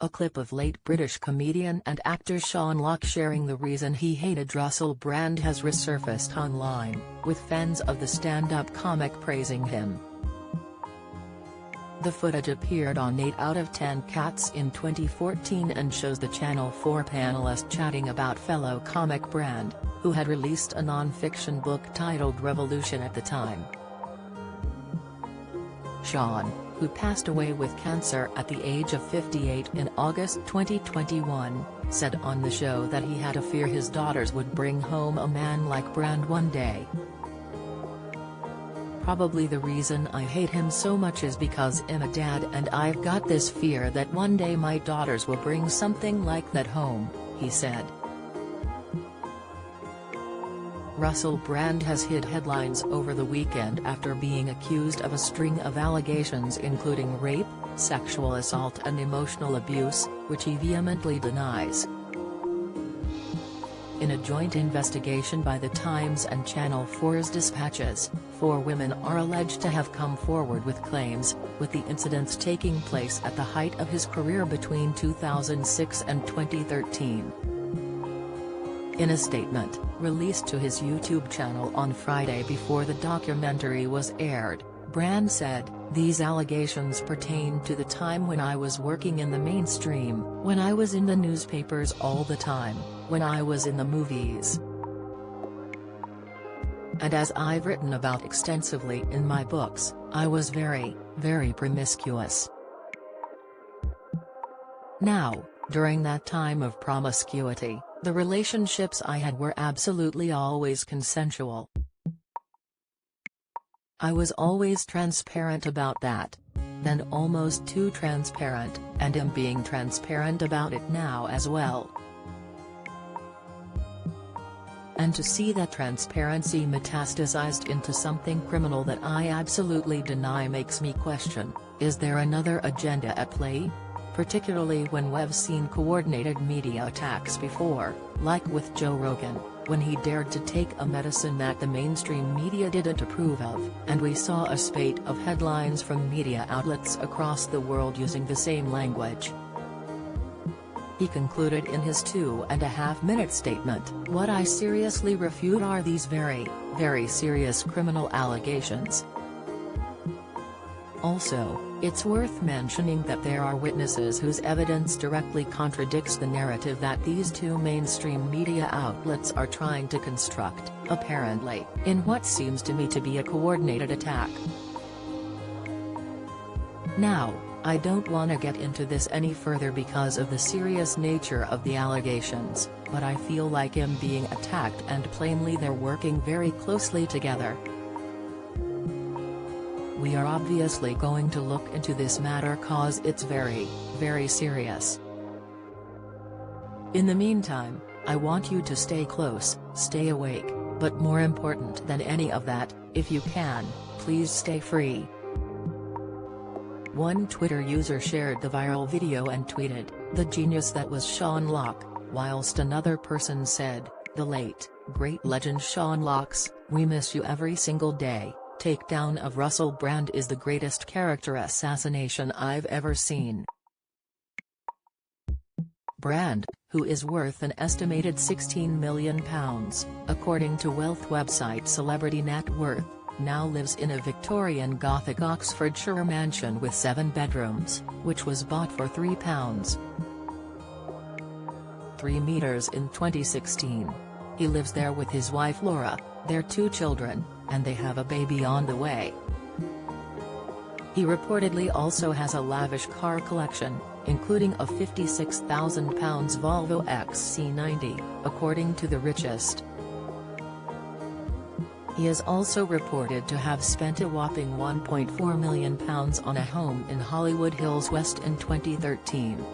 A clip of late British comedian and actor Sean Lock sharing the reason he hated Russell Brand has resurfaced online, with fans of the stand-up comic praising him. The footage appeared on 8 out of 10 Cats in 2014 and shows the Channel 4 panelist chatting about fellow comic Brand, who had released a non-fiction book titled Revolution at the time. Sean, who passed away with cancer at the age of 58 in August 2021, said on the show that he had a fear his daughters would bring home a man like Brand one day. Probably the reason I hate him so much is because I'm a dad and I've got this fear that one day my daughters will bring something like that home, he said. Russell Brand has hit headlines over the weekend after being accused of a string of allegations including rape, sexual assault and emotional abuse, which he vehemently denies. In a joint investigation by The Times and Channel 4's Dispatches, 4 women are alleged to have come forward with claims, with the incidents taking place at the height of his career between 2006 and 2013. In a statement, released to his YouTube channel on Friday before the documentary was aired, Brand said, "These allegations pertain to the time when I was working in the mainstream, when I was in the newspapers all the time, when I was in the movies. And as I've written about extensively in my books, I was very, very promiscuous. Now, during that time of promiscuity, the relationships I had were absolutely always consensual. I was always transparent about that. Then almost too transparent, and am being transparent about it now as well. And to see that transparency metastasized into something criminal that I absolutely deny makes me question, is there another agenda at play? Particularly when we've seen coordinated media attacks before, like with Joe Rogan, when he dared to take a medicine that the mainstream media didn't approve of, and we saw a spate of headlines from media outlets across the world using the same language." He concluded in his 2.5-minute statement, "What I seriously refute are these very, very serious criminal allegations. Also, it's worth mentioning that there are witnesses whose evidence directly contradicts the narrative that these 2 mainstream media outlets are trying to construct, apparently, in what seems to me to be a coordinated attack. Now, I don't want to get into this any further because of the serious nature of the allegations, but I feel like I'm being attacked and plainly they're working very closely together. We are obviously going to look into this matter cause it's very, very serious. In the meantime, I want you to stay close, stay awake, but more important than any of that, if you can, please stay free." One Twitter user shared the viral video and tweeted, "The genius that was Sean Lock," whilst another person said, "The late, great legend Sean Lock's, we miss you every single day. Takedown of Russell Brand is the greatest character assassination I've ever seen." Brand, who is worth an estimated £16 million, according to wealth website Celebrity Net Worth, now lives in a Victorian Gothic Oxfordshire mansion with 7 bedrooms, which was bought for £3.3 million in 2016. He lives there with his wife Laura, their 2 children, and they have a baby on the way. He reportedly also has a lavish car collection, including a £56,000 Volvo XC90, according to The Richest. He is also reported to have spent a whopping £1.4 million on a home in Hollywood Hills West in 2013.